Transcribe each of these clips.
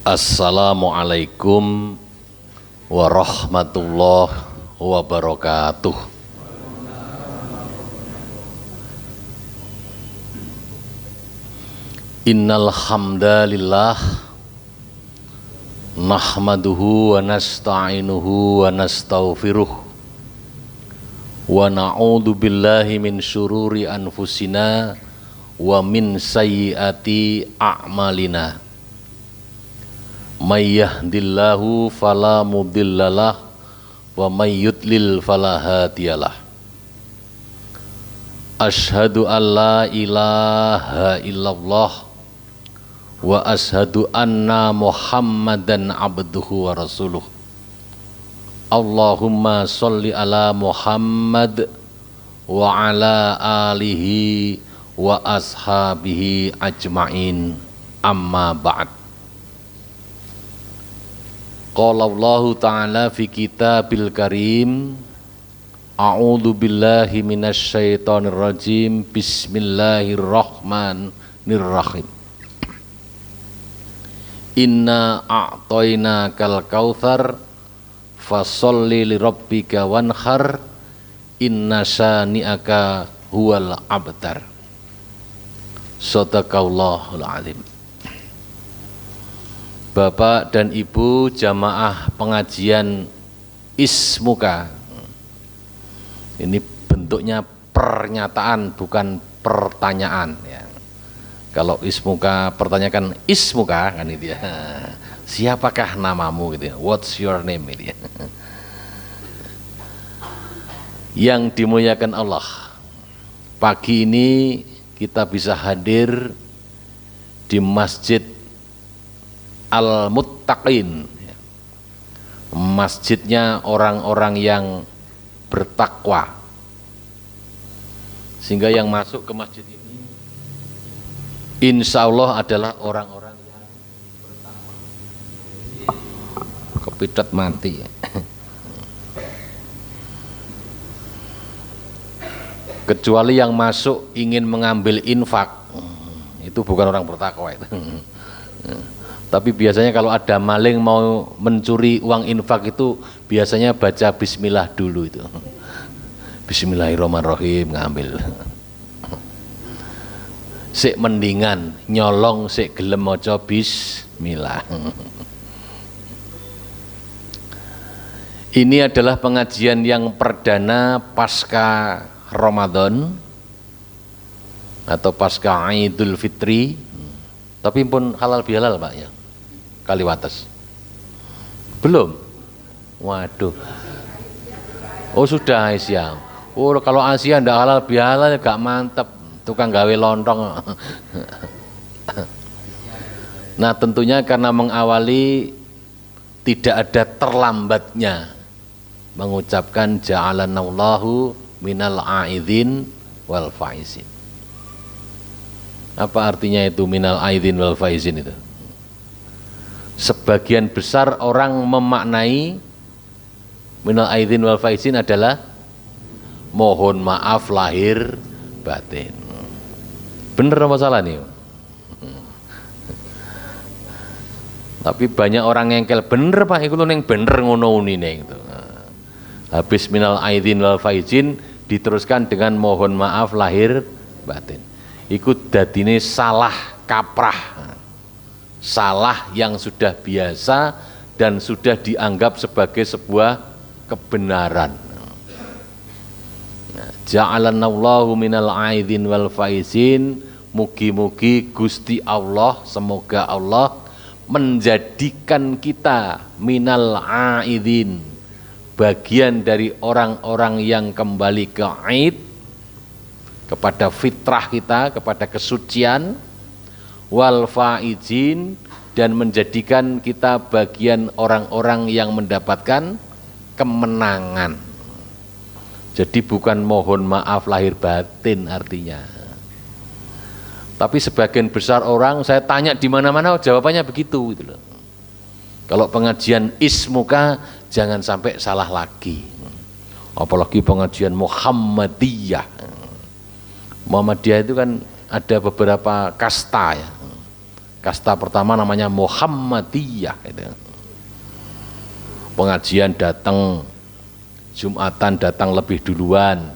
Assalamualaikum warahmatullahi wabarakatuh. Innal hamdalillah nahmaduhu wa nasta'inuhu wa nastaghfiruh wa na'udzu billahi min syururi anfusina wa min sayyiati a'malina. May yahdillahu fala mudhillalah wa may yudlil fala hadiyalah. Asyhadu an la ilaha illallah wa asyhadu anna Muhammadan abduhu wa rasuluh. Allahumma sholli ala Muhammad wa ala alihi wa ashabihi ajma'in, amma ba'd. Qala Allahu ta'ala fi kitabil karim, a'udzu billahi minasy syaithanir rajim, bismillahirrahmanirrahim. Inna a'tainakal kautsar fasholli lirabbika wanhar inna syani'aka huwal abtar. Shadaqallahul azim. Bapak dan Ibu jamaah pengajian Ismuka, ini bentuknya pernyataan bukan pertanyaan ya. Kalau Ismuka pertanyakan Ismuka kan itu ya, siapakah namamu gitu ya, what's your name gitu ya. Yang dimuliakan Allah, pagi ini kita bisa hadir di Masjid Al-Muttaqin, masjidnya orang-orang yang bertakwa, sehingga yang masuk ke masjid ini insya Allah adalah orang-orang yang bertakwa. Kepitet mati ya. Kecuali yang masuk ingin mengambil infak, itu bukan orang bertakwa itu. Tapi biasanya kalau ada maling mau mencuri uang infak itu biasanya baca bismillah dulu itu. Bismillahirrahmanirrahim ngambil. Sik mendingan nyolong sik gelem maca bismillah. Ini adalah pengajian yang perdana pasca Ramadan atau pasca Idul Fitri. Tapi pun halal bihalal Pak ya, Kaliwates belum? Waduh, oh sudah Asia. Oh kalau Asia ndak halal bihalal gak mantep, tukang gawe lontong. Nah tentunya karena mengawali tidak ada terlambatnya mengucapkan ja'alanallahu minal aidin wal faizin. Apa artinya itu minal aidin wal faizin itu? Sebagian besar orang memaknai minal aidin wal faizin adalah mohon maaf lahir batin. Bener apa salah nih? Tapi banyak orang ngengkel, bener Pak, itu yang bener ngono unine itu. Habis minal aidin wal faizin diteruskan dengan mohon maaf lahir batin. Ikut dadine salah kaprah, salah yang sudah biasa dan sudah dianggap sebagai sebuah kebenaran. Ja'alanallahu minal aidin wal faizin, mugi-mugi Gusti Allah, semoga Allah menjadikan kita minal aidin, bagian dari orang-orang yang kembali ke Aid, kepada fitrah kita, kepada kesucian, wal faizin, dan menjadikan kita bagian orang-orang yang mendapatkan kemenangan. Jadi bukan mohon maaf lahir batin artinya. Tapi sebagian besar orang saya tanya di mana-mana jawabannya begitu gitu loh. Kalau pengajian Ismuka jangan sampai salah lagi. Apalagi pengajian Muhammadiyah. Muhammadiyah itu kan ada beberapa kasta ya. Kasta pertama namanya Muhammadiyah gitu. Pengajian datang, Jumatan datang lebih duluan,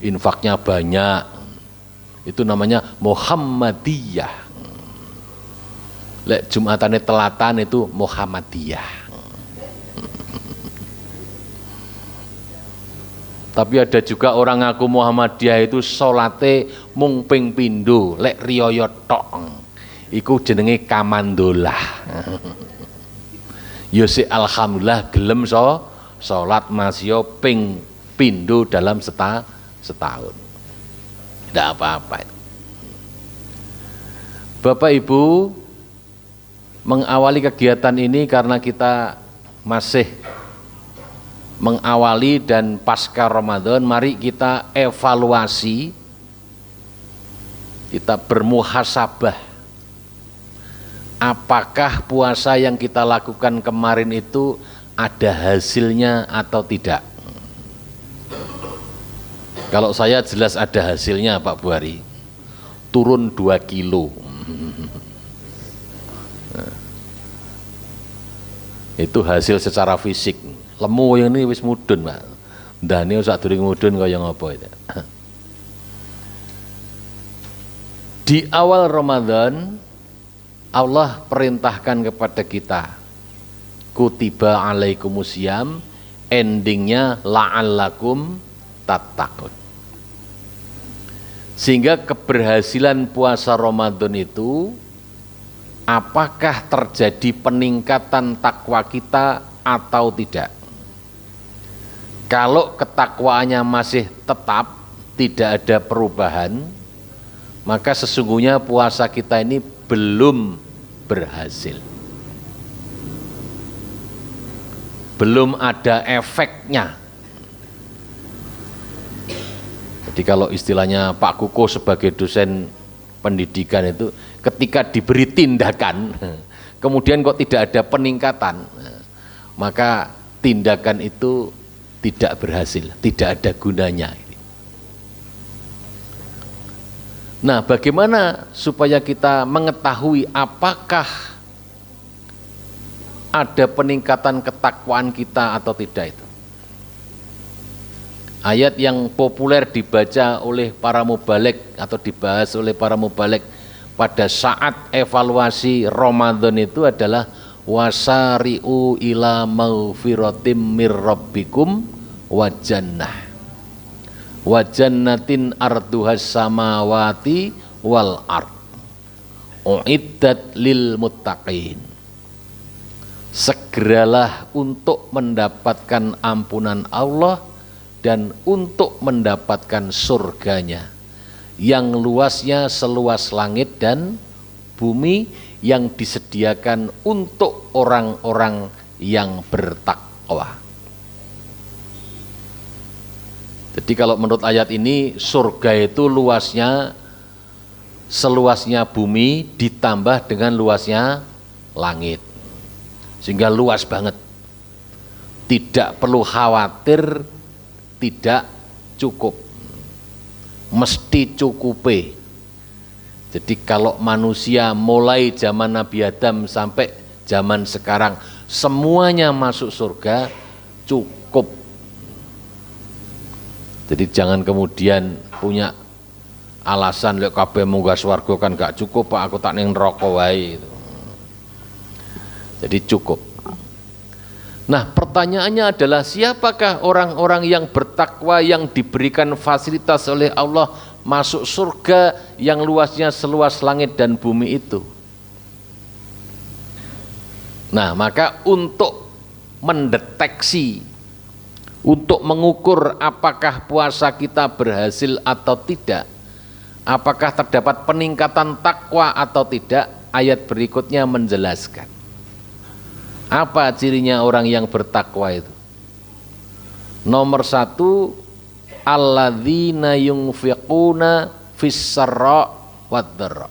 infaknya banyak, itu namanya Muhammadiyah. Lek Jumatane telatan itu Muhammadiyah. Tapi ada juga orang ngaku Muhammadiyah itu salate mung ping pindho, lek riyaya tok. Iku jenenge kamandolah. Ya sik alhamdulillah gelem salat masya ping pindho dalam setahun. Tidak apa-apa. Bapak Ibu, mengawali kegiatan ini karena kita masih mengawali dan pasca Ramadan, mari kita evaluasi, kita bermuhasabah. Apakah puasa yang kita lakukan kemarin itu ada hasilnya atau tidak? Kalau saya jelas ada hasilnya Pak Buhari, turun 2 kilo. Itu hasil secara fisik. Lemu yang ini wis mudun Pak. Ndane sak durung mudun kaya ngapa itu. Di awal Ramadan Allah perintahkan kepada kita, kutiba alaikumusiyam, endingnya la'allakum tattaqun. Sehingga keberhasilan puasa Ramadan itu, apakah terjadi peningkatan takwa kita atau tidak? Kalau ketakwaannya masih tetap tidak ada perubahan, maka sesungguhnya puasa kita ini belum berhasil, belum ada efeknya. Jadi kalau istilahnya Pak Kuko sebagai dosen pendidikan itu, ketika diberi tindakan kemudian kok tidak ada peningkatan, maka tindakan itu tidak berhasil, tidak ada gunanya. Nah, bagaimana supaya kita mengetahui apakah ada peningkatan ketakwaan kita atau tidak itu? Ayat yang populer dibaca oleh para mubalik atau dibahas oleh para mubalik pada saat evaluasi Ramadan itu adalah wasari'u ila maghfiratim mir rabbikum wa jannah wa jannatin arduhas samawati wal ard uiddat lil muttaqin. Segeralah untuk mendapatkan ampunan Allah dan untuk mendapatkan surganya yang luasnya seluas langit dan bumi, yang disediakan untuk orang-orang yang bertakwa. Jadi kalau menurut ayat ini, surga itu luasnya seluasnya bumi ditambah dengan luasnya langit, sehingga luas banget. Tidak perlu khawatir tidak cukup, mesti cukupe. Jadi kalau manusia mulai zaman Nabi Adam sampai zaman sekarang semuanya masuk surga, cukup. Jadi jangan kemudian punya alasan lek kabeh munggah swarga kan gak cukup Pak, aku tak ning neraka wae gitu. Jadi cukup. Nah, pertanyaannya adalah siapakah orang-orang yang bertakwa yang diberikan fasilitas oleh Allah masuk surga yang luasnya seluas langit dan bumi itu? Nah, maka untuk mendeteksi, untuk mengukur apakah puasa kita berhasil atau tidak, apakah terdapat peningkatan takwa atau tidak, ayat berikutnya menjelaskan. Apa cirinya orang yang bertakwa itu? Nomor 1, alladzina yunfiquna fis-sarra wad-dharra.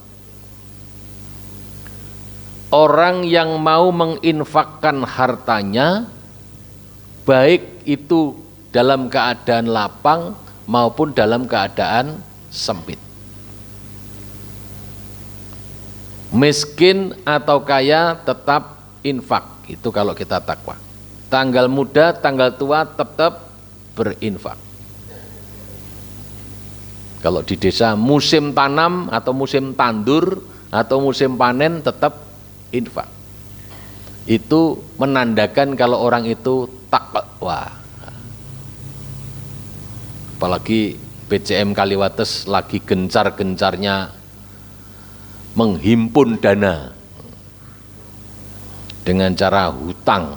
Orang yang mau menginfakkan hartanya, baik itu dalam keadaan lapang maupun dalam keadaan sempit. Miskin atau kaya tetap infak, itu kalau kita takwa. Tanggal muda, tanggal tua tetap berinfak. Kalau di desa musim tanam atau musim tandur atau musim panen tetap infak. Itu menandakan kalau orang itu takwa. Apalagi PCM Kaliwates lagi gencar-gencarnya menghimpun dana dengan cara hutang.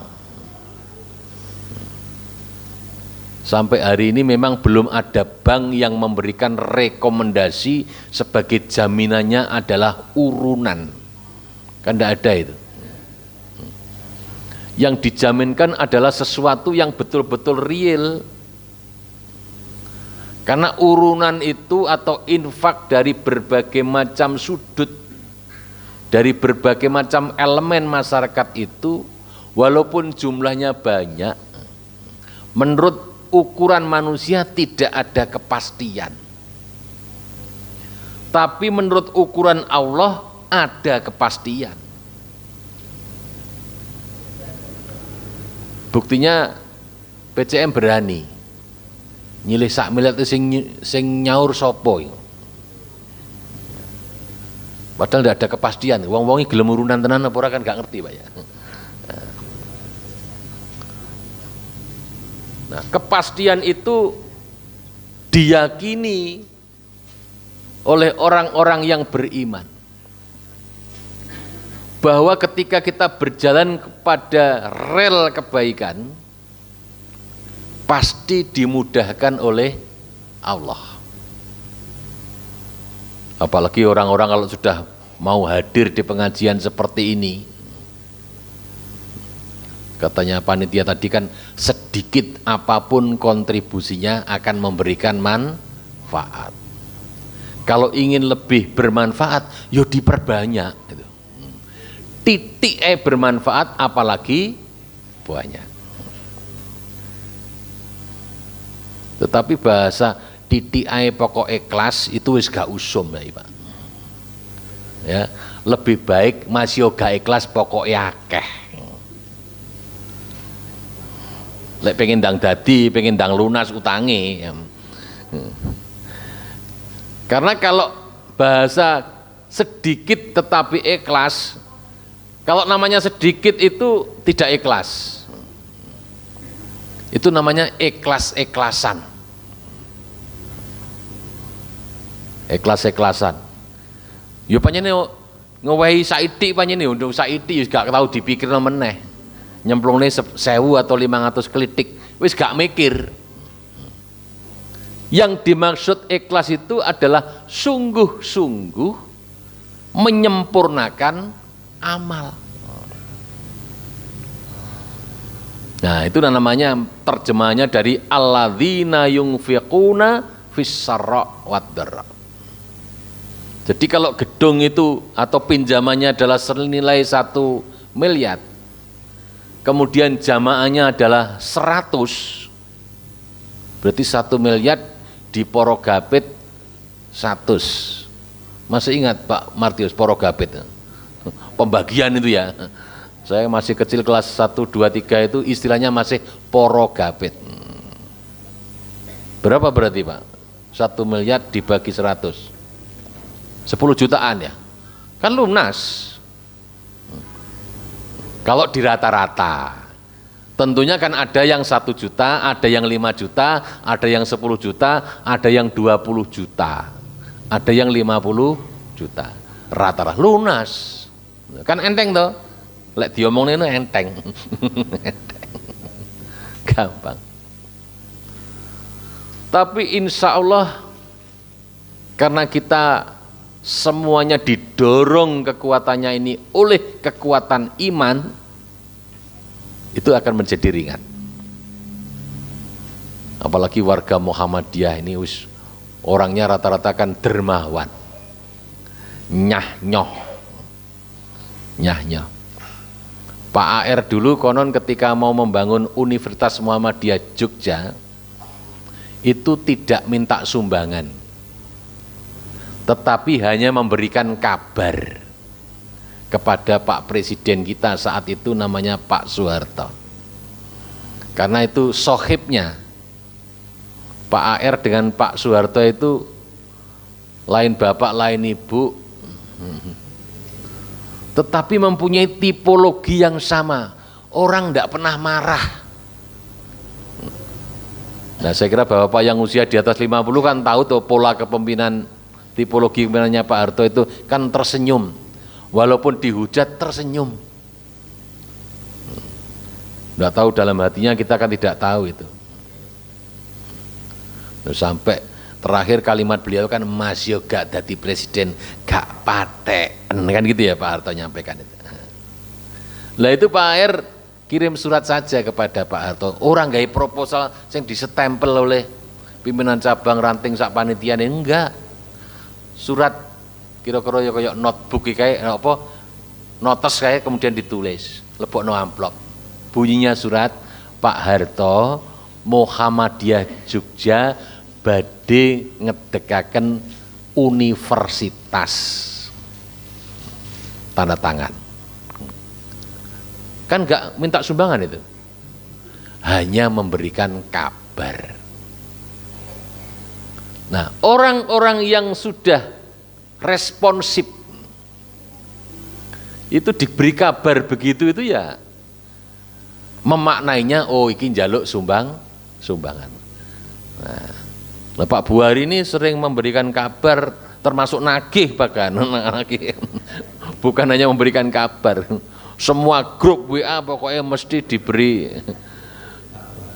Sampai hari ini memang belum ada bank yang memberikan rekomendasi sebagai jaminannya adalah urunan. Kan tidak ada itu. Yang dijaminkan adalah sesuatu yang betul-betul real. Karena urunan itu atau infak dari berbagai macam sudut, dari berbagai macam elemen masyarakat itu, walaupun jumlahnya banyak, menurut ukuran manusia tidak ada kepastian. Tapi menurut ukuran Allah ada kepastian. Buktinya PCM berani nyilih sak miliar itu sing nyaur sopo. Padahal tidak ada kepastian. Wong-wongi gelem urunan tenan apa ora kan gak ngerti, Pak ya. Nah, kepastian itu diyakini oleh orang-orang yang beriman bahwa ketika kita berjalan kepada rel kebaikan pasti dimudahkan oleh Allah. Apalagi orang-orang kalau sudah mau hadir di pengajian seperti ini, katanya panitia tadi kan sedikit apapun kontribusinya akan memberikan manfaat. Kalau ingin lebih bermanfaat, yo diperbanyak. Gitu. Titik bermanfaat apalagi banyak. Tetapi bahasa titik pokok ikhlas itu wis gak usum ya Pak. Ya, lebih baik masih gak ikhlas pokoknya akeh. Lek pengen ndang dadi, pengen ndang lunas utangi. Karena kalau bahasa sedikit tetapi ikhlas, kalau namanya sedikit itu tidak ikhlas. Itu namanya ikhlas-ikhlasan. Ikhlas-ikhlasan. Yo panjenengan ngewehi saiki panjenengan ndung saiki wis gak tau dipikirno meneh. Nyemplungne 1000 atau 500 klitik wis gak mikir. Yang dimaksud ikhlas itu adalah sungguh-sungguh menyempurnakan amal. Nah, itu namanya terjemahannya dari alladzina yunfiquna fis-sarra wad-dharra. Jadi kalau gedung itu atau pinjamannya adalah senilai 1 miliar, kemudian jamaahnya adalah 100, berarti 1 miliar di Porogapit 100. Masih ingat Pak Martius Porogapit? Pembagian itu ya. Saya masih kecil kelas 1, 2, 3 itu istilahnya masih Porogapit. Berapa berarti Pak? 1 miliar dibagi 100. 10 jutaan ya. Kan lunas. Kalau di rata-rata, tentunya kan ada yang 1 juta, ada yang 5 juta, ada yang 10 juta, ada yang 20 juta, ada yang 50 juta. Rata-rata lunas. Kan enteng toh? Lek diomongin itu enteng. Enteng. Gampang. Tapi insya Allah karena kita semuanya didorong kekuatannya ini oleh kekuatan iman, itu akan menjadi ringan. Apalagi warga Muhammadiyah ini orangnya rata-rata kan dermawan, nyah-nyoh. Pak AR dulu konon ketika mau membangun Universitas Muhammadiyah Jogja itu tidak minta sumbangan, tetapi hanya memberikan kabar. kepada Pak Presiden kita saat itu namanya Pak Soeharto. Karena itu sohibnya Pak AR dengan Pak Soeharto itu lain bapak lain ibu, tetapi mempunyai tipologi yang sama. Orang tidak pernah marah. Nah, saya kira bapak yang usia di atas 50 kan tahu tuh pola kepemimpinan, tipologi kepemimpinannya Pak Harto itu kan tersenyum, walaupun dihujat tersenyum. Tidak tahu dalam hatinya, kita kan tidak tahu itu. Sampai terakhir kalimat beliau kan, Mas yo gak dadi presiden gak patek, kan gitu ya Pak Harto nyampaikan itu. Lah itu Pak AR kirim surat saja kepada Pak Harto, orang gaya proposal yang disetempel oleh pimpinan cabang ranting sak panitian, enggak, surat kira-kira ya kayak notebook kayak apa, notes kayak kemudian ditulis lebokno amplop, bunyinya surat, Pak Harto Muhammadiyah Jogja badhe ngedekaken universitas, tanda tangan. Kan enggak minta sumbangan itu, hanya memberikan kabar. Nah, orang-orang yang sudah responsif itu diberi kabar begitu itu ya memaknainya, oh iki njaluk sumbangan. Nah, Pak Buhari ini sering memberikan kabar, termasuk nagih bahkan, bukan hanya memberikan kabar. Semua grup WA pokoknya mesti diberi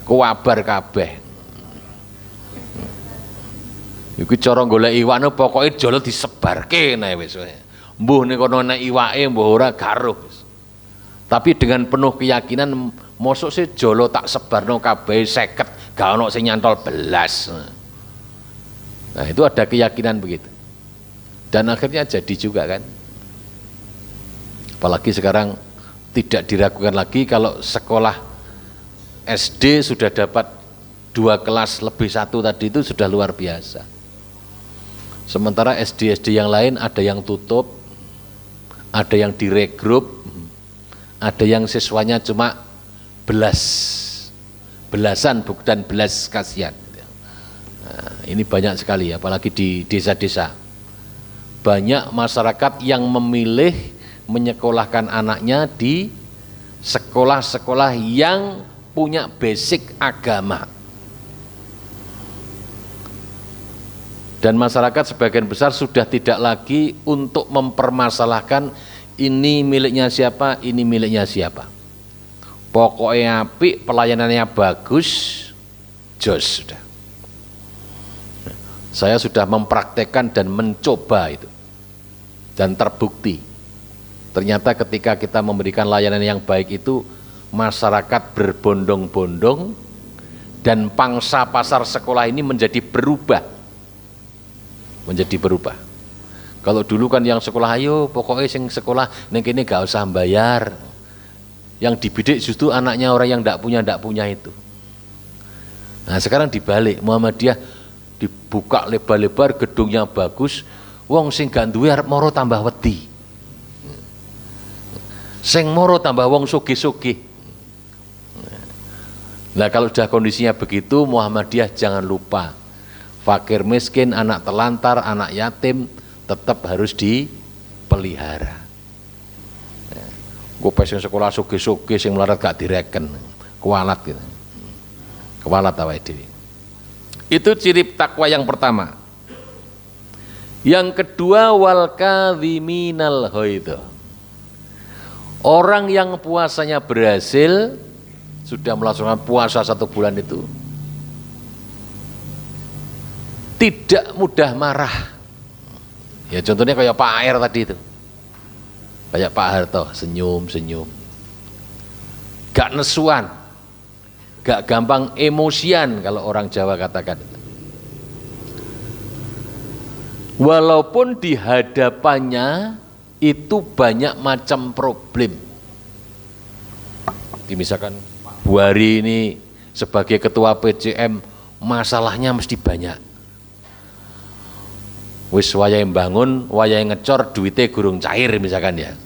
kabar kabeh. Iku cara golek iwak pokoknya jolo disebarke nae wis. Mbuh nek kono nek iwake mbuh ora garuh. Tapi dengan penuh keyakinan, mosok sih jolo tak sebarno kabeh 50, gak ono sing nyantol belas. Nah, itu ada keyakinan begitu. Dan akhirnya jadi juga kan. Apalagi sekarang tidak diragukan lagi kalau sekolah SD sudah dapat 2 kelas lebih 1 tadi itu sudah luar biasa. Sementara SD-SD yang lain ada yang tutup, ada yang direkrup, ada yang siswanya cuma belasan bukan belas kasihan. Nah, ini banyak sekali, apalagi di desa-desa. Banyak masyarakat yang memilih menyekolahkan anaknya di sekolah-sekolah yang punya basic agama. Dan masyarakat sebagian besar sudah tidak lagi untuk mempermasalahkan ini miliknya siapa, ini miliknya siapa. Pokoknya apik, pelayanannya bagus, jos sudah. Saya sudah mempraktekkan dan mencoba itu. Dan terbukti. Ternyata ketika kita memberikan layanan yang baik itu, masyarakat berbondong-bondong dan pangsa pasar sekolah ini menjadi berubah. Kalau dulu kan yang sekolah, ayo pokoknya yang sekolah neng kene gak usah bayar. Yang dibidik justru anaknya orang yang ndak punya itu. Nah, sekarang dibalik, Muhammadiyah dibuka lebar-lebar, gedungnya bagus, wong sing gak duwe arep moro tambah wedi. Sing moro tambah wong sugih-sugih. Nah, kalau sudah kondisinya begitu, Muhammadiyah jangan lupa, fakir miskin, anak telantar, anak yatim tetap harus dipelihara. Gue pesen sekolah sugih-sugih sing melarat gak direken, kualat gitu. Kualat awake dhewe. Itu ciri takwa yang pertama. Yang kedua, wal kadhiminal ghaidha. Orang yang puasanya berhasil, sudah melaksanakan puasa 1 bulan itu, tidak mudah marah. Ya contohnya kayak Pak AR tadi itu, kayak Pak Harto, senyum-senyum, gak nesuan, gak gampang emosian kalau orang Jawa katakan. Walaupun di hadapannya itu banyak macam problem. Misalkan Buhari ini sebagai ketua PCM, masalahnya mesti banyak. Wis wayahe bangun, wayahe ngecor, duitnya gurung cair misalkan ya.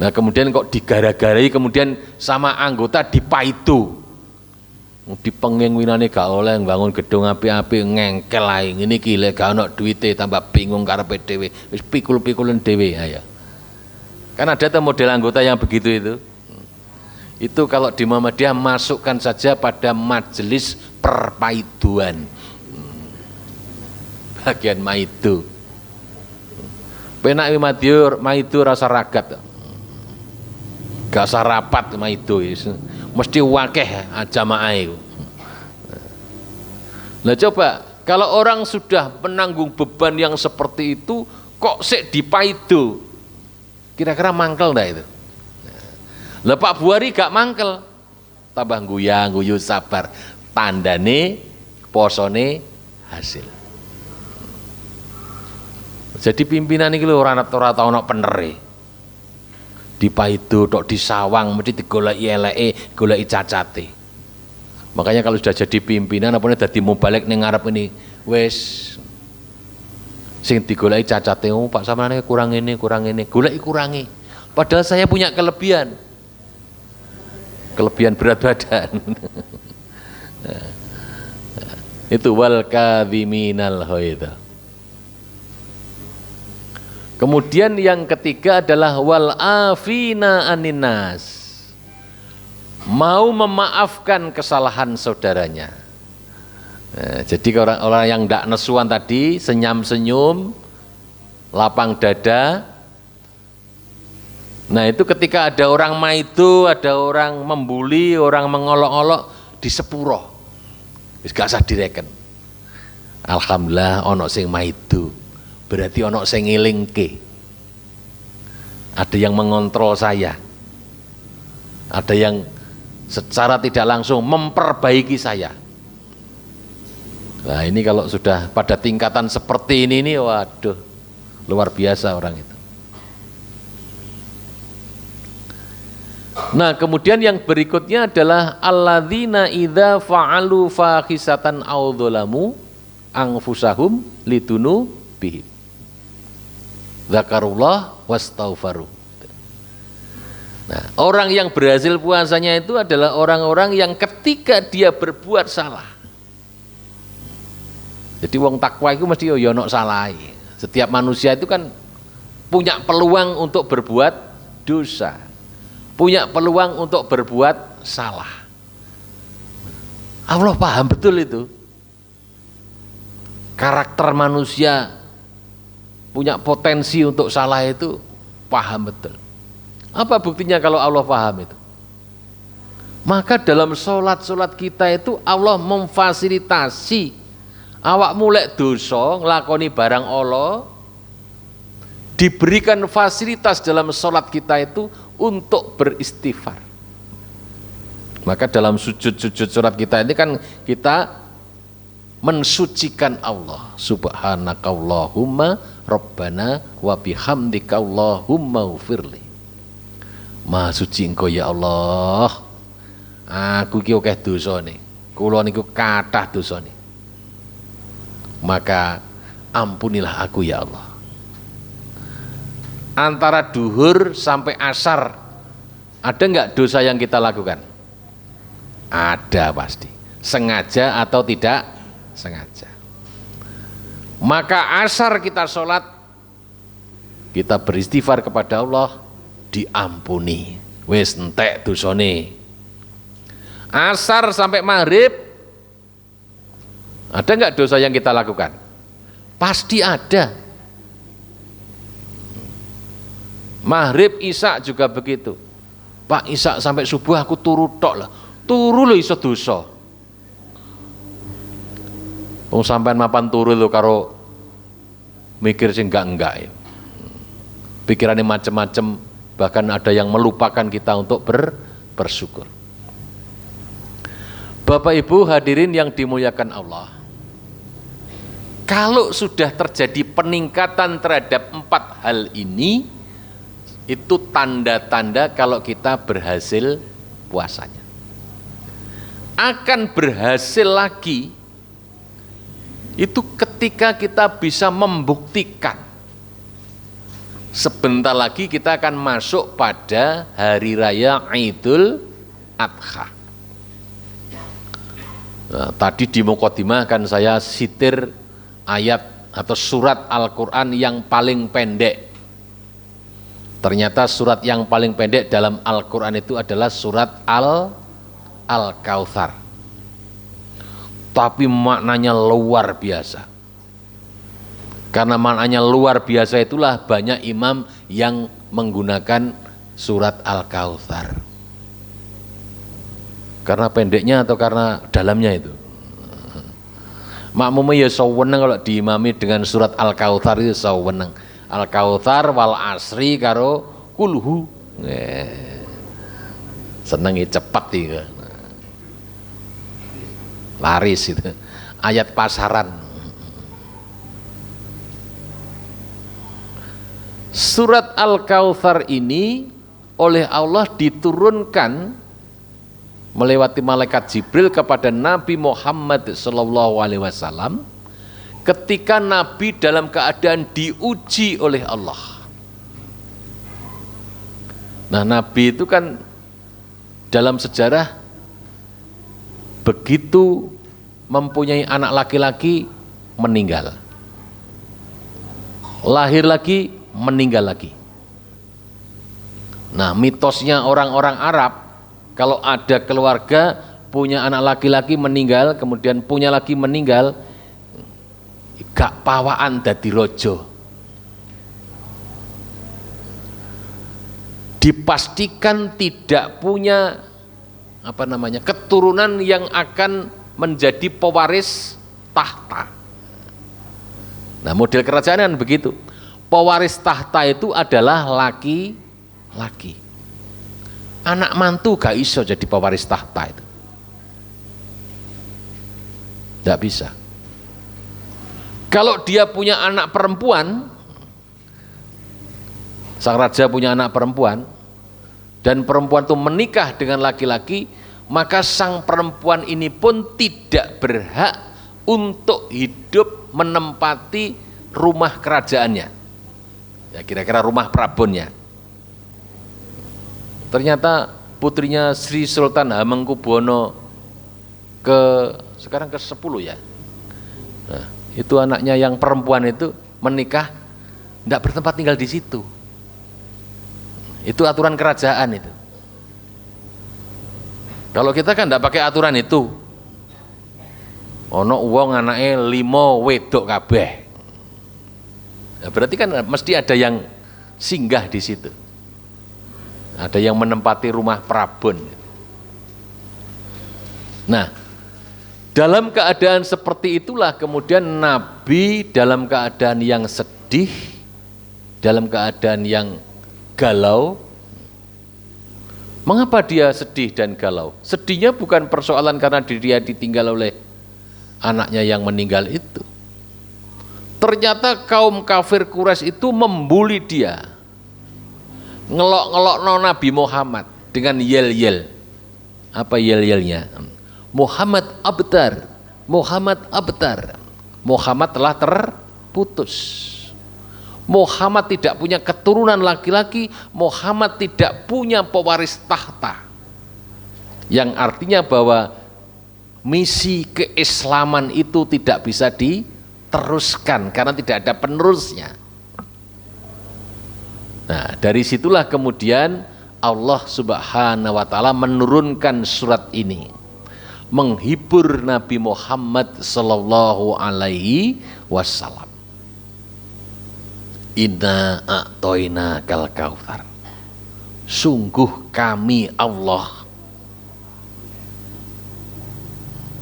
Nah kemudian kok digara-garai, kemudian sama anggota dipaidu, dipenging winane gak oleh bangun gedung api-api, ngengkel ae ngene iki lek gak ono duwite tambah bingung karepe dhewe, wis pikul-pikulen dhewe ya. Kan ada tuh model anggota yang begitu itu. Itu kalau di Muhammadiyah masukkan saja pada majelis perpaiduan. Bagian maidu. Penak maidu rasa ragat. Gak usah rapat maidu, mesti wakeh jamaah itu. Nah coba kalau orang sudah menanggung beban yang seperti itu kok sik dipaidu, kira-kira mangkel enggak itu? Lah Pak Buari gak mangkel, tambah guyu sabar, tandane posone hasil. Jadi pimpinan iki lho ora tau ono penere. Dipaidu tok disawang mesti digoleki eleke, goleki cacate. Makanya kalau sudah jadi pimpinan apane dadi mubalek ning ngarep ini wis sing digoleki cacate, oh Pak sampeyan kurang ini, goleki kurangi. Padahal saya punya kelebihan berat badan. Itu wal kadhiminal ghaidha. Kemudian yang ketiga adalah wal afina aninnas, mau memaafkan kesalahan saudaranya. Nah, jadi orang yang tidak nesuan tadi, senyum-senyum, lapang dada. Nah itu ketika ada orang maidu, ada orang membuli, orang mengolok-olok, disepuro, gak usah direken. Alhamdulillah ono sing maidu, berarti ono sing ngelingke. Ada yang mengontrol saya, ada yang secara tidak langsung memperbaiki saya. Nah ini kalau sudah pada tingkatan seperti ini waduh, luar biasa orang itu. Nah kemudian yang berikutnya adalah alladzina idza fa'alu fahisatan aw dzalamu anfusahum litunu bihim dzakarullah wastaghfaru. Nah, orang yang berhasil puasanya itu adalah orang-orang yang ketika dia berbuat salah. Jadi wong takwa itu mesti yo ono salah. Setiap manusia itu kan punya peluang untuk berbuat dosa, punya peluang untuk berbuat salah. Allah paham betul itu. Karakter manusia punya potensi untuk salah itu paham betul. Apa buktinya kalau Allah paham itu? Maka dalam sholat kita itu Allah memfasilitasi awak mulai dosa ngelakoni barang Allah, diberikan fasilitas dalam sholat kita itu untuk beristighfar. Maka dalam sujud sholat kita ini kan kita mensucikan Allah. Subhanakallahumma rabbana wa bihamdika Allahumma ufirli. Maha suci engkau ya Allah, aku iki akeh dosane, kula niku kathah dosane, maka ampunilah aku ya Allah. Antara duhur sampai asar ada enggak dosa yang kita lakukan? Ada pasti, sengaja atau tidak sengaja. Maka asar kita sholat, kita beristighfar kepada Allah, diampuni, wis entek dosane. Asar sampai maghrib ada enggak dosa yang kita lakukan? Pasti ada. Maghrib isya juga begitu. Pak isya sampai subuh aku turu tok lah, turu lho iso dosa. Wong sampean mapan turu lho karo mikir sing enggak. Pikirannya macam-macam, bahkan ada yang melupakan kita untuk bersyukur. Bapak Ibu hadirin yang dimuliakan Allah, kalau sudah terjadi peningkatan terhadap 4 hal ini, itu tanda-tanda kalau kita berhasil puasanya. Akan berhasil lagi itu ketika kita bisa membuktikan Sebentar lagi kita akan masuk pada hari raya Idul Adha. Nah, tadi di Muqaddimah kan saya sitir ayat atau surat Al-Quran yang paling pendek. Ternyata surat yang paling pendek dalam Al-Quran itu adalah surat Al-Kautsar. Tapi maknanya luar biasa. Karena maknanya luar biasa itulah banyak imam yang menggunakan surat Al-Kautsar. Karena pendeknya atau karena dalamnya itu. Makmumnya ya saweneng kalau diimami dengan surat Al-Kautsar itu saweneng. Al-Kautsar wal asri karo kulhu. Senengi cepat itu. Laris itu. Ayat pasaran. Surat Al-Kautsar ini oleh Allah diturunkan melewati malaikat Jibril kepada Nabi Muhammad SAW ketika Nabi dalam keadaan diuji oleh Allah. Nah, Nabi itu kan dalam sejarah begitu mempunyai anak laki-laki meninggal, lahir lagi meninggal lagi. Nah, mitosnya orang-orang Arab kalau ada keluarga punya anak laki-laki meninggal kemudian punya lagi meninggal, gak pawaan dadi rojo. Dipastikan tidak punya keturunan yang akan menjadi pewaris tahta. Nah, model kerajaan kan begitu. Pewaris tahta itu adalah laki-laki. Anak mantu gak iso jadi pewaris tahta itu. Gak bisa. Kalau dia punya anak perempuan, sang raja punya anak perempuan, dan perempuan itu menikah dengan laki-laki, maka sang perempuan ini pun tidak berhak untuk hidup menempati rumah kerajaannya. Ya, kira-kira rumah Prabonnya. Ternyata putrinya Sri Sultan Hamengkubuwono sekarang ke-10 ya. Nah, itu anaknya yang perempuan itu menikah tidak bertempat tinggal di situ. Itu aturan kerajaan itu. Kalau kita kan tidak pakai aturan itu. Ono wong anake 5 wedok kabeh. Nah, berarti kan mesti ada yang singgah di situ. Ada yang menempati rumah Prabon. Nah, dalam keadaan seperti itulah kemudian Nabi dalam keadaan yang sedih, dalam keadaan yang galau. Mengapa dia sedih dan galau? Sedihnya bukan persoalan karena dia ditinggal oleh anaknya yang meninggal itu. Ternyata kaum kafir Quraisy itu membuli dia, ngelok-ngelok Nabi Muhammad dengan yel-yel. Apa yel-yelnya? Muhammad abtar, Muhammad abtar. Muhammad telah terputus. Muhammad tidak punya keturunan laki-laki, Muhammad tidak punya pewaris tahta. Yang artinya bahwa misi keislaman itu tidak bisa diteruskan karena tidak ada penerusnya. Nah, dari situlah kemudian Allah Subhanahu wa taala menurunkan surat ini menghibur Nabi Muhammad sallallahu alaihi wasallam. Inna a'toina kal kautsar. Sungguh kami Allah.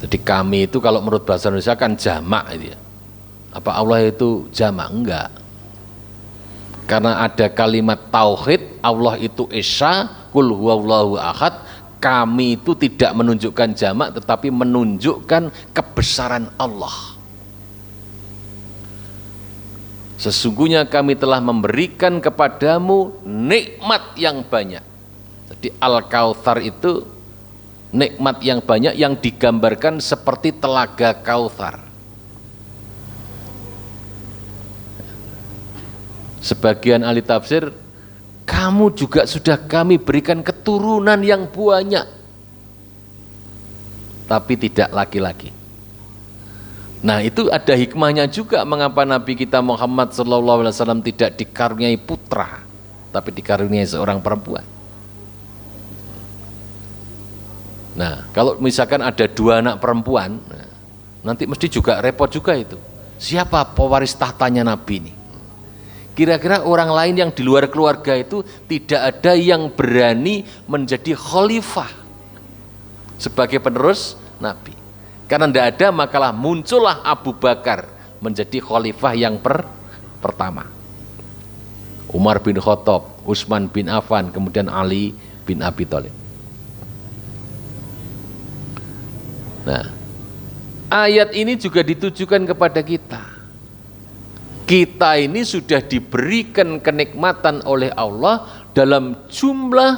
Jadi kami itu kalau menurut bahasa Indonesia kan jamak itu ya. Apa Allah itu jamak? Enggak. Karena ada kalimat tauhid, Allah itu esa, kul huwallahu ahad. Kami itu tidak menunjukkan jamak tetapi menunjukkan kebesaran Allah. Sesungguhnya kami telah memberikan kepadamu nikmat yang banyak. Jadi Al-Kautsar itu nikmat yang banyak yang digambarkan seperti telaga Kautsar. Sebagian ahli tafsir, kamu juga sudah kami berikan keturunan yang banyak, tapi tidak laki-laki. Nah, itu ada hikmahnya juga mengapa Nabi kita Muhammad SAW tidak dikaruniai putra, tapi dikaruniai seorang perempuan. Nah, kalau misalkan ada 2 anak perempuan, nanti mesti juga repot juga itu. Siapa pewaris tahtanya Nabi ini? Kira-kira orang lain yang di luar keluarga itu tidak ada yang berani menjadi khalifah sebagai penerus Nabi. Karena tidak ada, makalah muncullah Abu Bakar menjadi khalifah yang pertama. Umar bin Khattab, Utsman bin Affan, kemudian Ali bin Abi Thalib. Nah, ayat ini juga ditujukan kepada kita. Kita ini sudah diberikan kenikmatan oleh Allah dalam jumlah,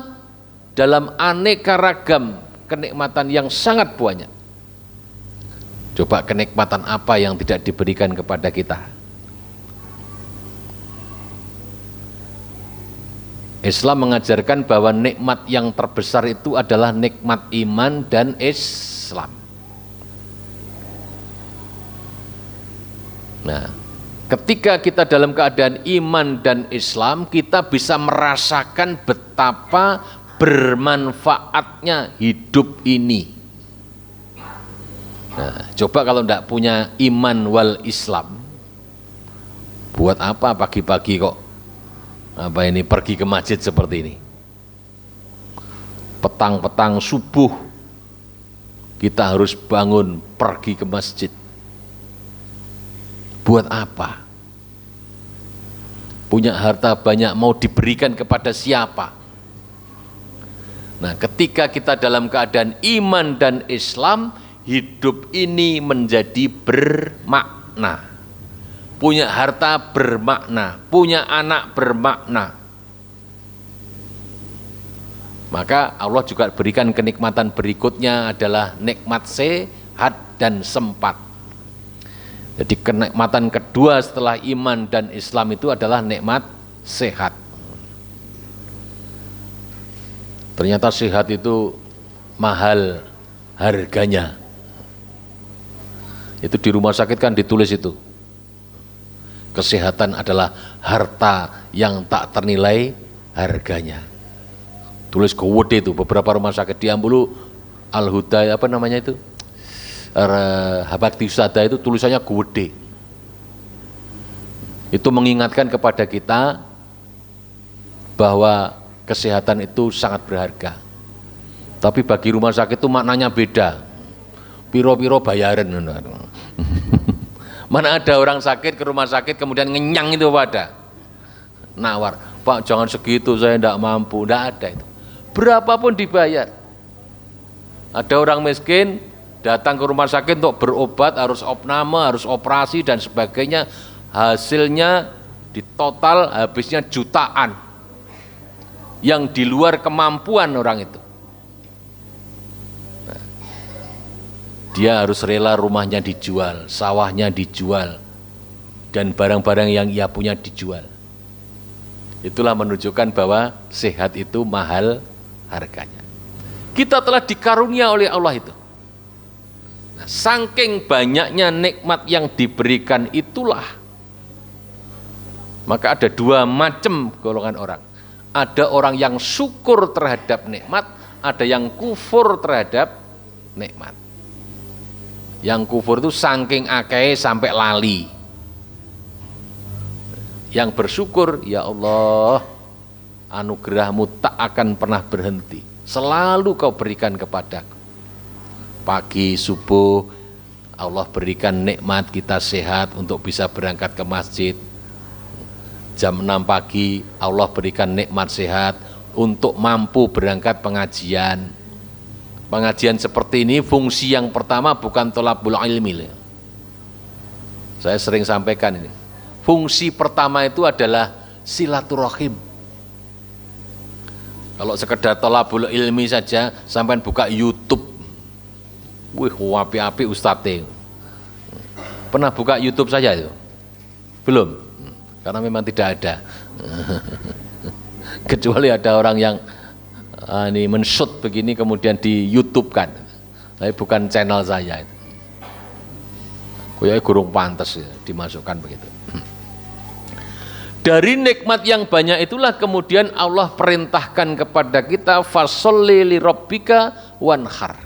dalam aneka ragam kenikmatan yang sangat banyak. Coba kenikmatan apa yang tidak diberikan kepada kita? Islam mengajarkan bahwa nikmat yang terbesar itu adalah nikmat iman dan Islam. Nah, ketika kita dalam keadaan iman dan Islam, kita bisa merasakan betapa bermanfaatnya hidup ini. Nah, coba kalau tidak punya iman wal Islam, buat apa pagi-pagi kok pergi ke masjid seperti ini? Petang-petang subuh kita harus bangun pergi ke masjid. Buat apa? Punya harta banyak mau diberikan kepada siapa? Nah, ketika kita dalam keadaan iman dan Islam, hidup ini menjadi bermakna. Punya harta bermakna, punya anak bermakna. Maka Allah juga berikan kenikmatan berikutnya adalah nikmat sehat dan sempat. Jadi kenikmatan kedua setelah iman dan Islam itu adalah nikmat sehat. Ternyata sehat itu mahal harganya. Itu di rumah sakit kan ditulis itu. Kesehatan adalah harta yang tak ternilai harganya. Tulis gede itu beberapa rumah sakit di Ambulu, Al-Huda apa namanya itu? Habakti Usada itu tulisannya gede. Itu mengingatkan kepada kita bahwa kesehatan itu sangat berharga. Tapi bagi rumah sakit itu maknanya beda. Piro-piro bayaran. Mana ada orang sakit ke rumah sakit kemudian ngenyang itu pada nawar, Pak jangan segitu saya tidak mampu, tidak ada itu. Berapapun dibayar. Ada orang miskin datang ke rumah sakit untuk berobat, harus opname, harus operasi dan sebagainya, hasilnya di total habisnya jutaan yang di luar kemampuan orang itu. Nah, dia harus rela rumahnya dijual, sawahnya dijual, dan barang-barang yang ia punya dijual. Itulah menunjukkan bahwa sehat itu mahal harganya. Kita telah dikarunia oleh Allah itu. Nah, saking banyaknya nikmat yang diberikan itulah, maka ada dua macam golongan orang. Ada orang yang syukur terhadap nikmat, ada yang kufur terhadap nikmat. Yang kufur itu saking akeh sampai lali. Yang bersyukur, ya Allah, anugerahmu tak akan pernah berhenti. Selalu kau berikan kepadaku. Pagi, subuh, Allah berikan nikmat kita sehat untuk bisa berangkat ke masjid. Jam 6 pagi Allah berikan nikmat sehat untuk mampu berangkat pengajian. Pengajian seperti ini fungsi yang pertama bukan thalabul ilmi. Saya sering sampaikan ini. Fungsi pertama itu adalah silaturahim. Kalau sekedar thalabul ilmi saja, sampai buka YouTube. Wih, api-api ustadz. Pernah buka YouTube saja itu? Belum. karena memang tidak ada. Kecuali ada orang yang ini men-shoot begini kemudian di YouTube kan, tapi bukan channel saya itu. Kayaknya gurung pantas ya, dimasukkan begitu. Dari nikmat yang banyak itulah kemudian Allah perintahkan kepada kita fasholli li rabbika wanhar.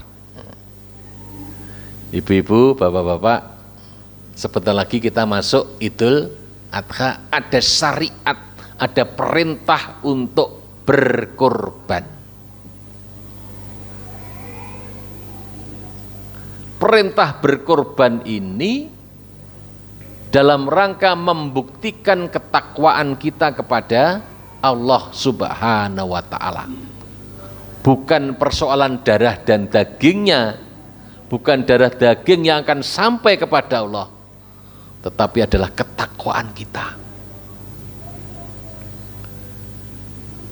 Ibu-ibu, bapak-bapak, sebentar lagi kita masuk Idul Adha, ada syariat, ada perintah untuk berkorban. Perintah berkorban ini dalam rangka membuktikan ketakwaan kita kepada Allah Subhanahu wa Ta'ala. Bukan persoalan darah dan dagingnya, bukan darah daging yang akan sampai kepada Allah, tetapi adalah ketakwaan kita.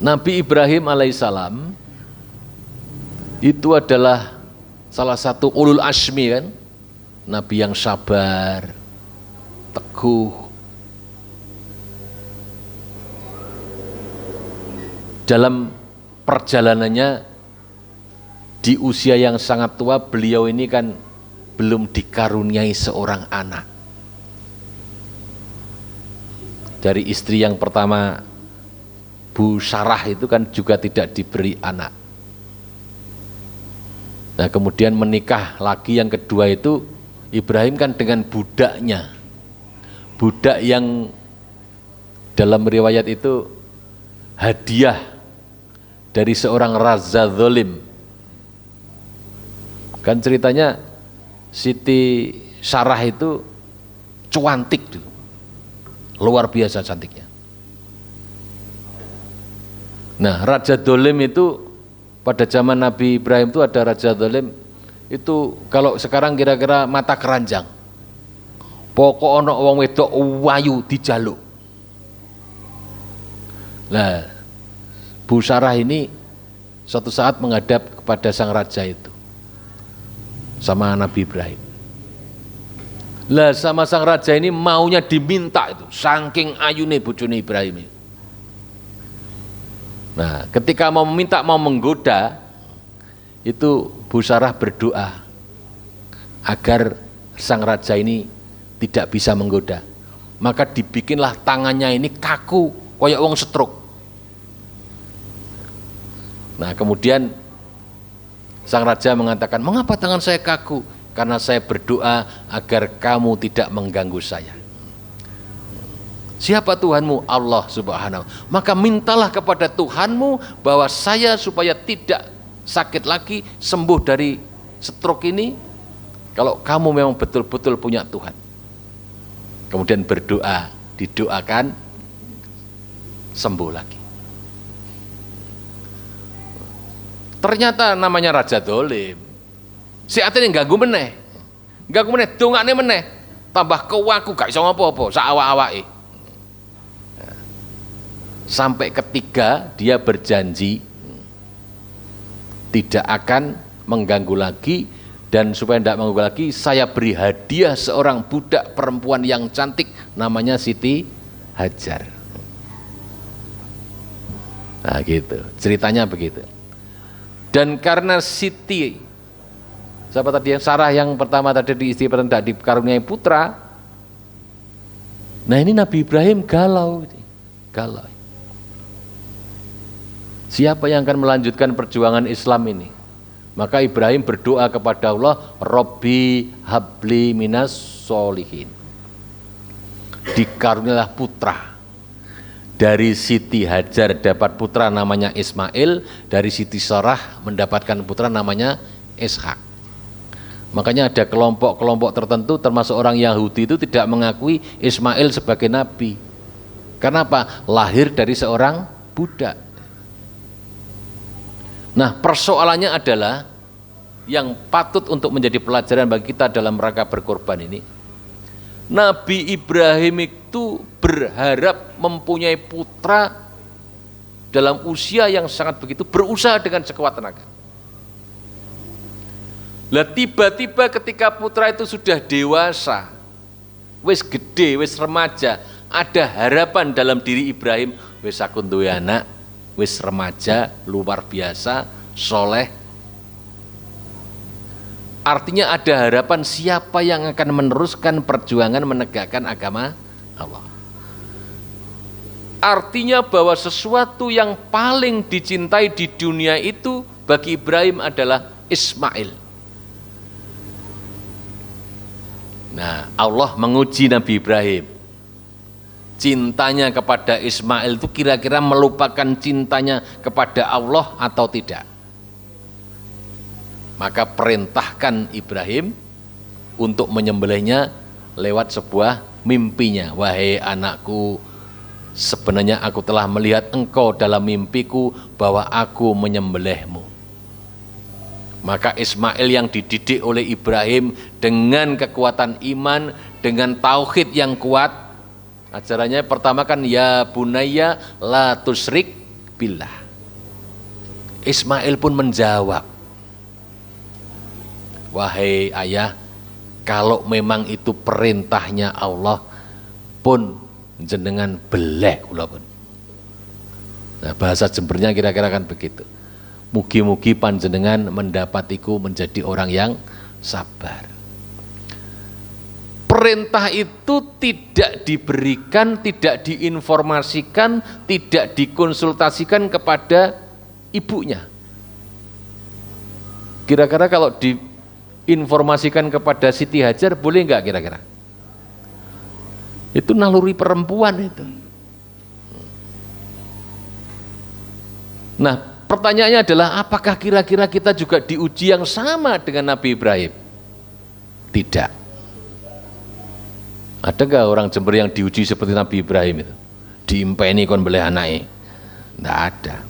Nabi Ibrahim alaihissalam itu adalah salah satu ulul asmi kan, nabi yang sabar, teguh. Dalam perjalanannya di usia yang sangat tua, beliau ini kan belum dikaruniai seorang anak. Dari istri yang pertama, Bu Sarah itu kan juga tidak diberi anak. Nah kemudian menikah lagi yang kedua itu Ibrahim kan dengan budaknya, budak yang dalam riwayat itu hadiah dari seorang raja zalim. Kan ceritanya Siti Sarah itu cuantik dulu, luar biasa cantiknya. Nah raja zalim itu pada zaman Nabi Ibrahim itu ada raja zalim itu kalau sekarang kira-kira mata keranjang. Pokok ono wong wedok wayu dijaluk. Nah, Bu Sarah ini suatu saat menghadap kepada sang raja itu sama Nabi Ibrahim. Lah sama sang raja ini maunya diminta itu, saking ayune bojone Ibrahim. Nah, ketika mau meminta, mau menggoda, itu Bu Sarah berdoa agar sang raja ini tidak bisa menggoda. Maka dibikinlah tangannya ini kaku, kayak wong stroke. Nah, kemudian sang raja mengatakan, "Mengapa tangan saya kaku?" "Karena saya berdoa agar kamu tidak mengganggu saya." "Siapa Tuhanmu?" "Allah Subhanahu." "Maka mintalah kepada Tuhanmu bahwa saya supaya tidak sakit lagi, sembuh dari stroke ini, kalau kamu memang betul-betul punya Tuhan." Kemudian berdoa, didoakan, sembuh lagi. Ternyata namanya raja dolim, si atene ganggu meneh, dongane meneh, tambah kewaku gak iso apa-apa, sak awak-awake. Sampai ketiga dia berjanji tidak akan mengganggu lagi, dan supaya tidak mengganggu lagi saya beri hadiah seorang budak perempuan yang cantik namanya Siti Hajar. Nah gitu ceritanya begitu. Dan karena Siti, siapa tadi yang Sarah yang pertama tadi di istri pertama tidak dikaruniai putra, nah ini Nabi Ibrahim galau. Siapa yang akan melanjutkan perjuangan Islam ini? Maka Ibrahim berdoa kepada Allah, Robbi habli minas solihin. Dikaruniailah putra. Dari Siti Hajar dapat putra namanya Ismail, dari Siti Sarah mendapatkan putra namanya Ishak. Makanya ada kelompok-kelompok tertentu termasuk orang Yahudi itu tidak mengakui Ismail sebagai nabi. Karena apa? Lahir dari seorang budak. Nah persoalannya adalah yang patut untuk menjadi pelajaran bagi kita dalam rangka berkorban ini, Nabi Ibrahim itu berharap mempunyai putra dalam usia yang sangat begitu, berusaha dengan sekuat tenaga. Lah tiba-tiba ketika putra itu sudah dewasa, wis gede, wis remaja, ada harapan dalam diri Ibrahim, wis aku duwe anak, wis remaja, luar biasa, soleh. Artinya ada harapan siapa yang akan meneruskan perjuangan menegakkan agama Allah. Artinya bahwa sesuatu yang paling dicintai di dunia itu bagi Ibrahim adalah Ismail. Nah, Allah menguji Nabi Ibrahim. Cintanya kepada Ismail itu kira-kira melupakan cintanya kepada Allah atau tidak? Maka perintahkan Ibrahim untuk menyembelihnya lewat sebuah mimpinya. Wahai anakku, sebenarnya aku telah melihat engkau dalam mimpiku bahwa aku menyembelihmu. Maka Ismail yang dididik oleh Ibrahim dengan kekuatan iman, dengan tauhid yang kuat. Ajarannya pertama kan ya bunayya la tusyrik billah. Ismail pun menjawab, wahai ayah, kalau memang itu perintahnya Allah pun jenengan belek kula pun. Nah, bahasa Jembernya kira-kira kan begitu. Mugi-mugi panjenengan mendapatiku menjadi orang yang sabar. Perintah itu tidak diberikan, tidak diinformasikan, tidak dikonsultasikan kepada ibunya. Kira-kira kalau diinformasikan kepada Siti Hajar boleh nggak kira-kira? Itu naluri perempuan itu. Nah, pertanyaannya adalah apakah kira-kira kita juga diuji yang sama dengan Nabi Ibrahim? Tidak. Ada nggak orang Jember yang diuji seperti Nabi Ibrahim itu? Diimpeni kon beleh anake? Tidak ada.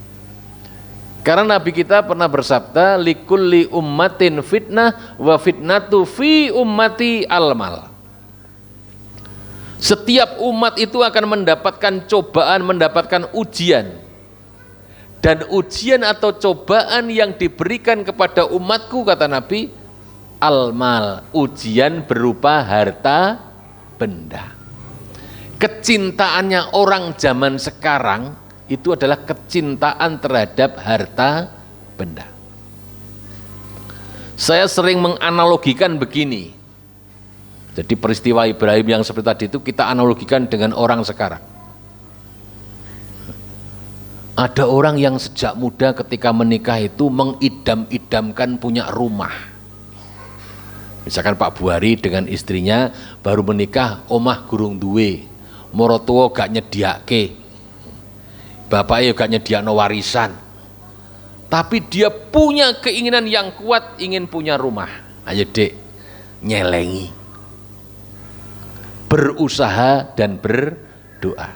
Karena Nabi kita pernah bersabda, likulli ummatin fitnah wa fitnatu fi ummati almal. Setiap umat itu akan mendapatkan cobaan, mendapatkan ujian. Dan ujian atau cobaan yang diberikan kepada umatku, kata Nabi, almal, ujian berupa harta benda. Kecintaannya orang zaman sekarang itu adalah kecintaan terhadap harta benda. Saya sering menganalogikan begini. Jadi peristiwa Ibrahim yang seperti tadi itu kita analogikan dengan orang sekarang. Ada orang yang sejak muda ketika menikah itu mengidam-idamkan punya rumah. Misalkan Pak Buhari dengan istrinya baru menikah, omah gurung duwe, morotuo gak nyediake, bapaknya gak nyediakno warisan. Tapi dia punya keinginan yang kuat, ingin punya rumah. Ayo dek, nyelengi, berusaha dan berdoa,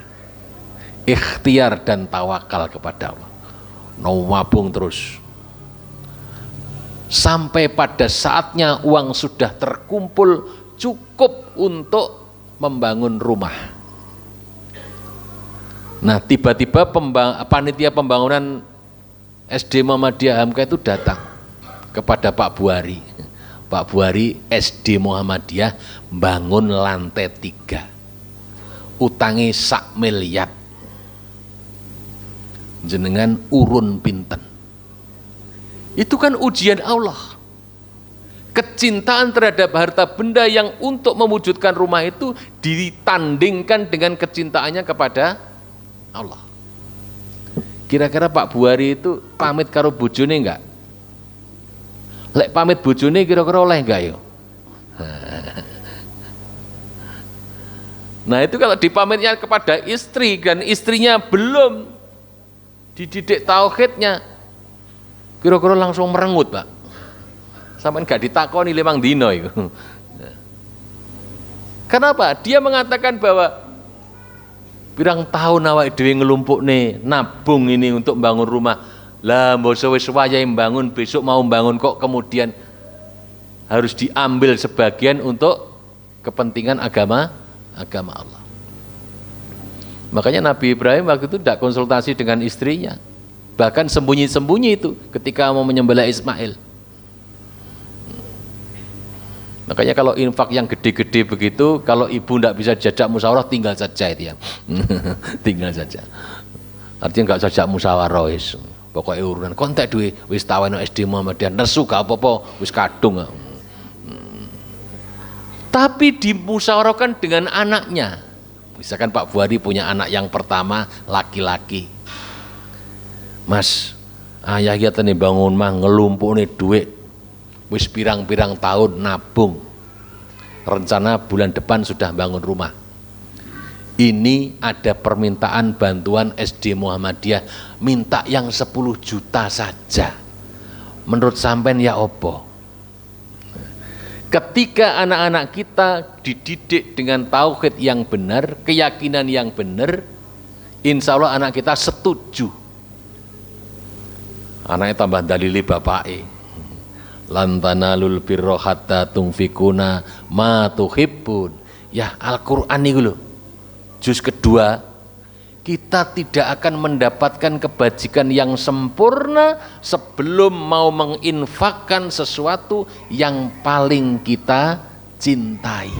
ikhtiar dan tawakal kepada Allah, nabung terus. Sampai pada saatnya uang sudah terkumpul cukup untuk membangun rumah. Nah, tiba-tiba panitia pembangunan SD Muhammadiyah Hamka itu datang kepada Pak Buhari. Pak Buhari, SD Muhammadiyah bangun lantai 3, utangi 1 miliar, jenengan urun pinten. Itu kan ujian Allah. Kecintaan terhadap harta benda yang untuk mewujudkan rumah itu ditandingkan dengan kecintaannya kepada Allah. Kira-kira Pak Buhari itu pamit karo bojone enggak? Lek pamit bojone kira-kira oleh enggak yo? Nah, itu kalau dipamitnya kepada istri dan istrinya belum dididik tauhidnya, kira-kira langsung merengut, Pak. Sampai enggak ditakoni 5 dino itu. Kenapa? Dia mengatakan bahwa pirang tahun awake dhewe ngelumpukne nabung ini untuk bangun rumah. Lah mbok wis wayahe bangun, besok mau bangun kok kemudian harus diambil sebagian untuk kepentingan agama Allah. Makanya Nabi Ibrahim waktu itu tidak konsultasi dengan istrinya. Bahkan sembunyi-sembunyi itu ketika mau menyembelih Ismail. Makanya kalau infak yang gede-gede begitu, kalau ibu tidak bisa jajak musyawarah, tinggal saja itu ya. Tinggal saja. Artinya nggak jajak musyawarah wis. Pokoknya urunan kontak duit wis tawane SD Muhammadiyah nesu gak apa-apa wis kadung. Tapi dimusyawarahkan dengan anaknya. Misalkan Pak Buhari punya anak yang pertama laki-laki. Mas, ayah kita nih bangun mah ngelumpuk nih duit. Wis pirang-pirang tahun nabung. Rencana bulan depan sudah bangun rumah. Ini ada permintaan bantuan SD Muhammadiyah, minta yang 10 juta saja. Menurut sampean ya opo? Ketika anak-anak kita dididik dengan tauhid yang benar, keyakinan yang benar, insya Allah anak kita setuju. Anaknya tambah dalili bapake. Lan tanalul birra hatta tunfikuna ma tuhibbun. Ya Al-Qur'an itu loh. Juz kedua, kita tidak akan mendapatkan kebajikan yang sempurna sebelum mau menginfakkan sesuatu yang paling kita cintai.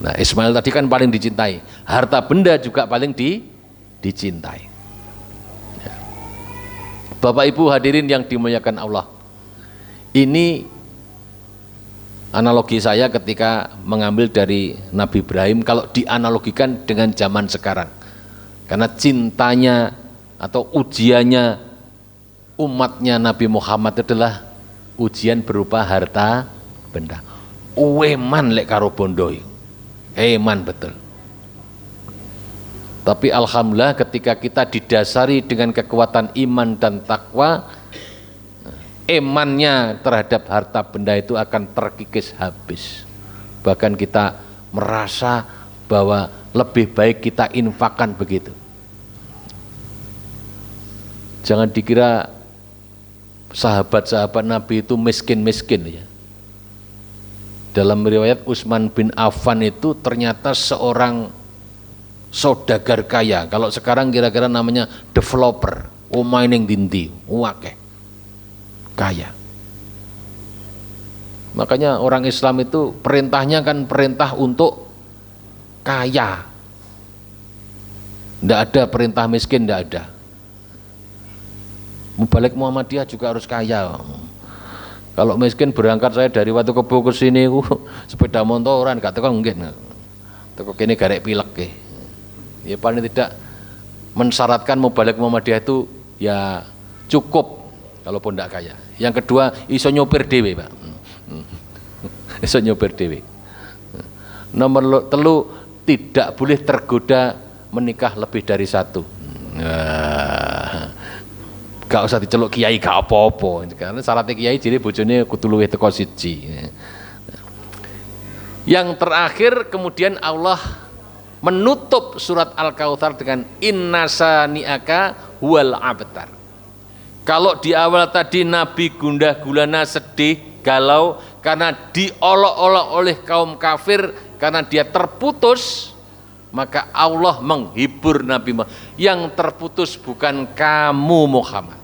Nah, Ismail tadi kan paling dicintai, harta benda juga paling dicintai. Ya. Bapak Ibu hadirin yang dimuliakan Allah, ini analogi saya ketika mengambil dari Nabi Ibrahim kalau dianalogikan dengan zaman sekarang. Karena cintanya atau ujiannya umatnya Nabi Muhammad adalah ujian berupa harta benda. Uweman lek karo bondo. Eman betul. Tapi alhamdulillah ketika kita didasari dengan kekuatan iman dan takwa, emannya terhadap harta benda itu akan terkikis habis. Bahkan kita merasa bahwa lebih baik kita infakkan begitu. Jangan dikira sahabat-sahabat Nabi itu miskin-miskin ya. Dalam riwayat Utsman bin Affan itu ternyata seorang saudagar kaya. Kalau sekarang kira-kira namanya developer, mining dinti, wakeh. Kaya. Makanya orang Islam itu perintahnya kan perintah untuk kaya. Tidak ada perintah miskin, tidak ada. Mubalik Muhammadiyah juga harus kaya. Kalau miskin berangkat saya dari Watu Kebo ke sini sepeda motoran gak tekan mungkin. Teko kene garek pilek ya paling tidak mensyaratkan Mubalik Muhammadiyah itu ya cukup kalaupun tidak kaya. Yang kedua iso nyopir dhewe, Pak. Iso nyopir dhewe. Nomor telu, tidak boleh tergoda menikah lebih dari satu. Gak usah diceluk kiai gak apa-apa. Karena syaratnya kiai jadi bojone kudu luwih teko siji. Yang terakhir kemudian Allah menutup surat Al-Kautsar dengan innasani'aka huwal abtar. Kalau di awal tadi Nabi gundah gulana sedih galau karena diolok-olok oleh kaum kafir karena dia terputus, maka Allah menghibur Nabi Muhammad. Yang terputus bukan kamu Muhammad,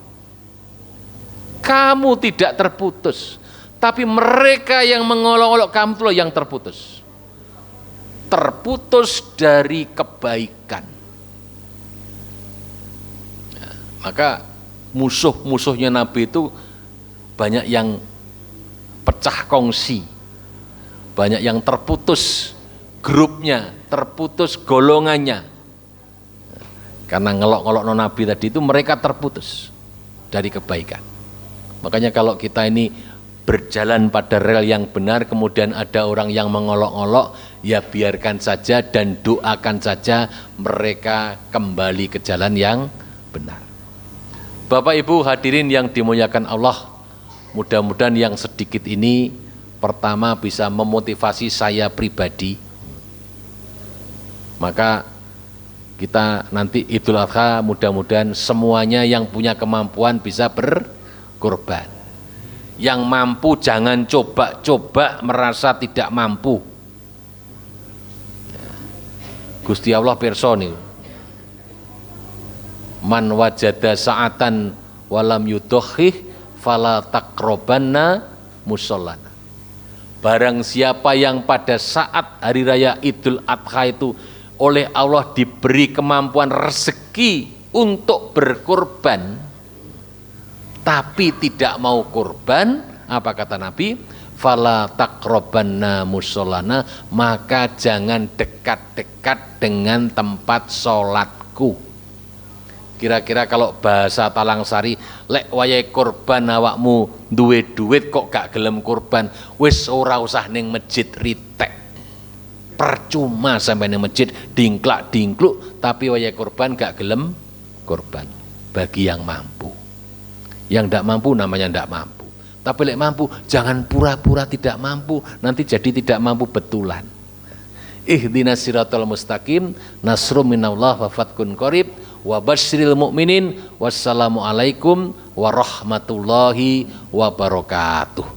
kamu tidak terputus, tapi mereka yang mengolok-olok kamu itulah yang terputus. Terputus dari kebaikan. Nah, maka musuh-musuhnya Nabi itu banyak yang pecah kongsi, banyak yang terputus grupnya, terputus golongannya. Karena ngelok-ngelok Nabi tadi itu mereka terputus dari kebaikan. Makanya kalau kita ini berjalan pada rel yang benar, kemudian ada orang yang mengolok-olok, ya biarkan saja dan doakan saja mereka kembali ke jalan yang benar. Bapak Ibu hadirin yang dimuliakan Allah, mudah-mudahan yang sedikit ini pertama bisa memotivasi saya pribadi. Maka kita nanti Idul Adha mudah-mudahan semuanya yang punya kemampuan bisa berkorban. Yang mampu jangan coba-coba merasa tidak mampu. Gusti Allah pirsa niku. Man wajada sa'atan walam yudhih fala taqrabanna musallana. Barang siapa yang pada saat hari raya Idul Adha itu oleh Allah diberi kemampuan rezeki untuk berkurban, tapi tidak mau kurban, apa kata Nabi? Fala taqrabanna musholana, maka jangan dekat-dekat dengan tempat sholatku. Kira-kira kalau bahasa Talangsari, lek wayahe kurban awakmu duwe duit kok gak gelem kurban, wis ora usah ning masjid ritek. Percuma sampai ning masjid dingklak-dingkluk tapi wayahe kurban gak gelem kurban. Bagi yang mampu. Yang ndak mampu namanya ndak mampu. Tapi lek mampu jangan pura-pura tidak mampu, nanti jadi tidak mampu betulan. Ihdinas siratal mustaqim, nasrum minallah wa fatkun qarib. Wa basyiril mu'minin. Wassalamualaikum warahmatullahi wabarakatuh.